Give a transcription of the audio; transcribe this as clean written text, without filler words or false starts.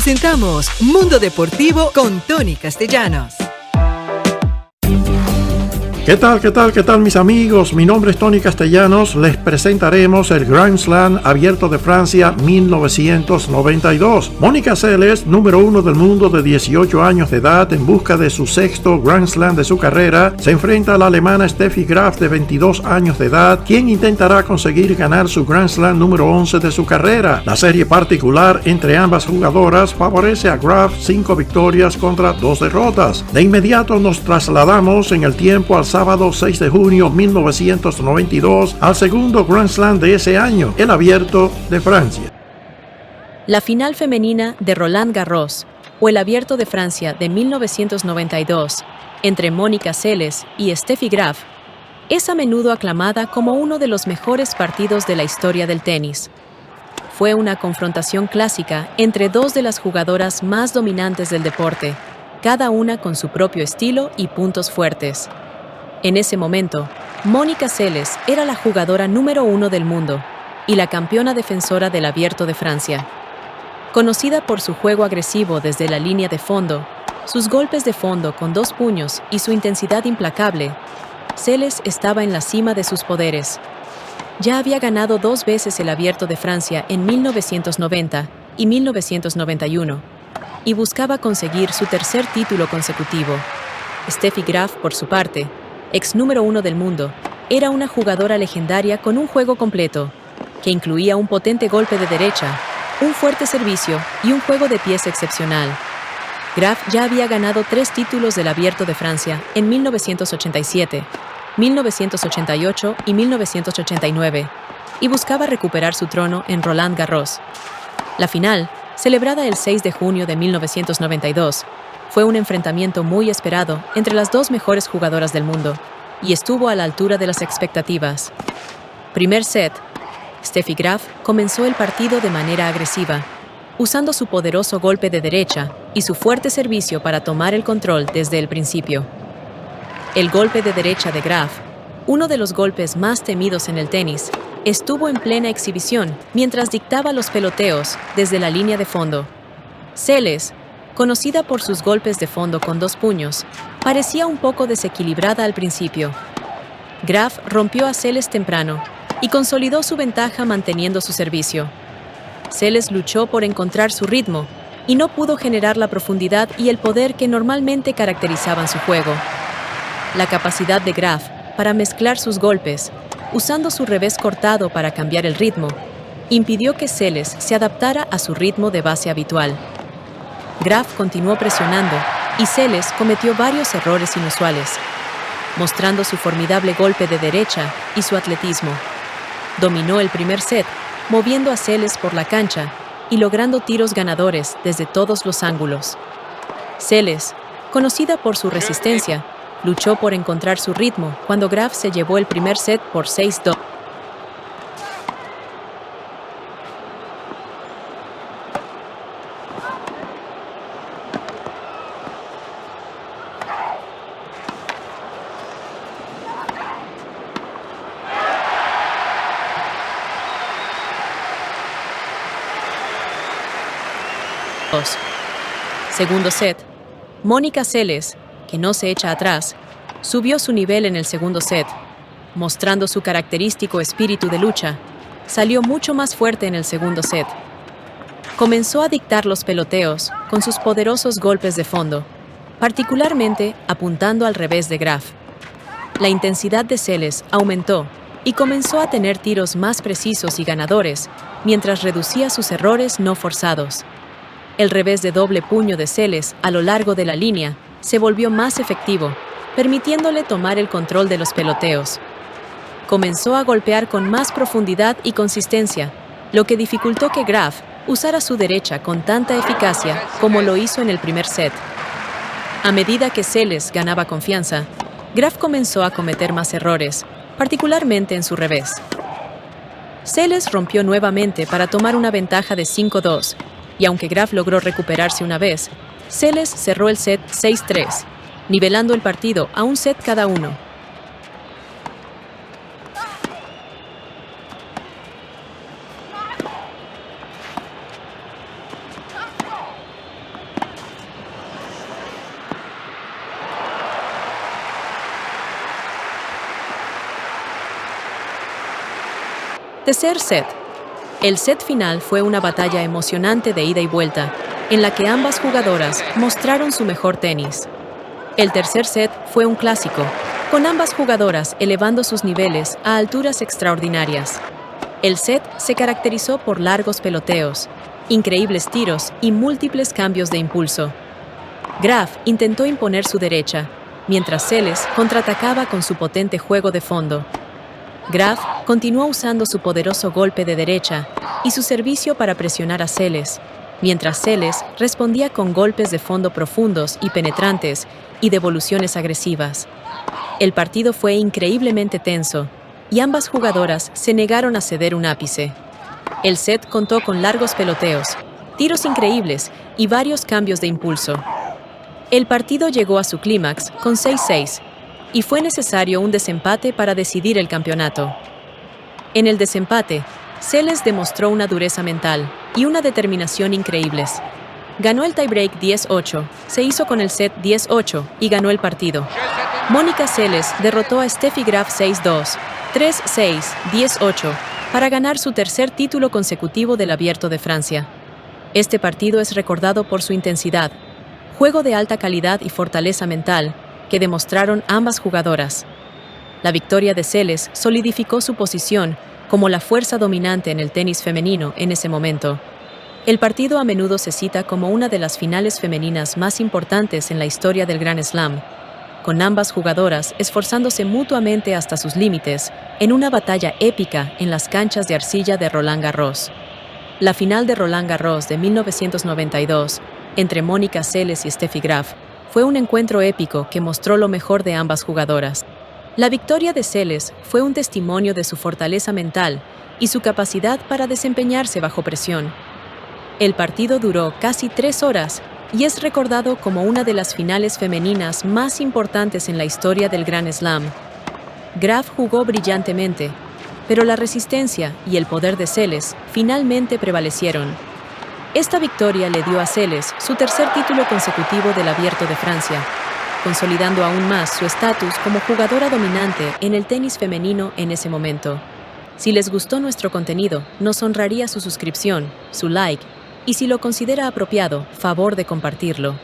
Presentamos Mundo Deportivo con Tony Castellanos. ¿Qué tal mis amigos? Mi nombre es Tony Castellanos. Les presentaremos el Grand Slam Abierto de Francia 1992. Mónica Seles, número 1 del mundo de 18 años de edad, en busca de su sexto Grand Slam de su carrera, se enfrenta a la alemana Steffi Graf de 22 años de edad, quien intentará conseguir ganar su Grand Slam número 11 de su carrera. La serie particular entre ambas jugadoras favorece a Graf 5 victorias contra 2 derrotas. De inmediato nos trasladamos en el tiempo al sábado 6 de junio 1992 al segundo Grand Slam de ese año, el Abierto de Francia. La final femenina de Roland Garros, o el Abierto de Francia de 1992, entre Mónica Seles y Steffi Graf, es a menudo aclamada como uno de los mejores partidos de la historia del tenis. Fue una confrontación clásica entre dos de las jugadoras más dominantes del deporte, cada una con su propio estilo y puntos fuertes. En ese momento, Mónica Seles era la jugadora número 1 del mundo y la campeona defensora del Abierto de Francia. Conocida por su juego agresivo desde la línea de fondo, sus golpes de fondo con 2 puños y su intensidad implacable, Seles estaba en la cima de sus poderes. Ya había ganado 2 veces el Abierto de Francia en 1990 y 1991 y buscaba conseguir su tercer título consecutivo. Steffi Graf, por su parte, ex número 1 del mundo, era una jugadora legendaria con un juego completo, que incluía un potente golpe de derecha, un fuerte servicio y un juego de pies excepcional. Graf ya había ganado 3 títulos del Abierto de Francia en 1987, 1988 y 1989, y buscaba recuperar su trono en Roland Garros. La final, celebrada el 6 de junio de 1992, fue un enfrentamiento muy esperado entre las 2 mejores jugadoras del mundo, y estuvo a la altura de las expectativas. Primer set. Steffi Graf comenzó el partido de manera agresiva, usando su poderoso golpe de derecha y su fuerte servicio para tomar el control desde el principio. El golpe de derecha de Graf, uno de los golpes más temidos en el tenis, estuvo en plena exhibición mientras dictaba los peloteos desde la línea de fondo. Seles, conocida por sus golpes de fondo con 2 puños, parecía un poco desequilibrada al principio. Graf rompió a Seles temprano y consolidó su ventaja manteniendo su servicio. Seles luchó por encontrar su ritmo y no pudo generar la profundidad y el poder que normalmente caracterizaban su juego. La capacidad de Graf para mezclar sus golpes, usando su revés cortado para cambiar el ritmo, impidió que Seles se adaptara a su ritmo de base habitual. Graf continuó presionando y Seles cometió varios errores inusuales, mostrando su formidable golpe de derecha y su atletismo. Dominó el primer set, moviendo a Seles por la cancha y logrando tiros ganadores desde todos los ángulos. Seles, conocida por su resistencia, luchó por encontrar su ritmo cuando Graf se llevó el primer set por 6-2. Segundo set. Mónica Seles, que no se echa atrás, subió su nivel en el segundo set, mostrando su característico espíritu de lucha. Salió mucho más fuerte en el segundo set. Comenzó a dictar los peloteos con sus poderosos golpes de fondo, particularmente apuntando al revés de Graf. La intensidad de Seles aumentó y comenzó a tener tiros más precisos y ganadores, mientras reducía sus errores no forzados. El revés de doble puño de Seles a lo largo de la línea se volvió más efectivo, permitiéndole tomar el control de los peloteos. Comenzó a golpear con más profundidad y consistencia, lo que dificultó que Graf usara su derecha con tanta eficacia como lo hizo en el primer set. A medida que Seles ganaba confianza, Graf comenzó a cometer más errores, particularmente en su revés. Seles rompió nuevamente para tomar una ventaja de 5-2, y aunque Graf logró recuperarse una vez, Seles cerró el set 6-3, nivelando el partido a un set cada uno. Tercer set. El set final fue una batalla emocionante de ida y vuelta, en la que ambas jugadoras mostraron su mejor tenis. El tercer set fue un clásico, con ambas jugadoras elevando sus niveles a alturas extraordinarias. El set se caracterizó por largos peloteos, increíbles tiros y múltiples cambios de impulso. Graf intentó imponer su derecha, mientras Seles contraatacaba con su potente juego de fondo. Graf continuó usando su poderoso golpe de derecha y su servicio para presionar a Seles, mientras Seles respondía con golpes de fondo profundos y penetrantes y devoluciones agresivas. El partido fue increíblemente tenso, y ambas jugadoras se negaron a ceder un ápice. El set contó con largos peloteos, tiros increíbles y varios cambios de impulso. El partido llegó a su clímax con 6-6, y fue necesario un desempate para decidir el campeonato. En el desempate, Seles demostró una dureza mental y una determinación increíbles. Ganó el tiebreak 10-8, se hizo con el set 10-8 y ganó el partido. Mónica Seles derrotó a Steffi Graf 6-2, 3-6, 10-8, para ganar su tercer título consecutivo del Abierto de Francia. Este partido es recordado por su intensidad, juego de alta calidad y fortaleza mental que demostraron ambas jugadoras. La victoria de Seles solidificó su posición como la fuerza dominante en el tenis femenino en ese momento. El partido a menudo se cita como una de las finales femeninas más importantes en la historia del Grand Slam, con ambas jugadoras esforzándose mutuamente hasta sus límites en una batalla épica en las canchas de arcilla de Roland Garros. La final de Roland Garros de 1992, entre Mónica Seles y Steffi Graf, fue un encuentro épico que mostró lo mejor de ambas jugadoras. La victoria de Seles fue un testimonio de su fortaleza mental y su capacidad para desempeñarse bajo presión. El partido duró casi 3 horas y es recordado como una de las finales femeninas más importantes en la historia del Grand Slam. Graf jugó brillantemente, pero la resistencia y el poder de Seles finalmente prevalecieron. Esta victoria le dio a Seles su tercer título consecutivo del Abierto de Francia, consolidando aún más su estatus como jugadora dominante en el tenis femenino en ese momento. Si les gustó nuestro contenido, nos honraría su suscripción, su like, y si lo considera apropiado, favor de compartirlo.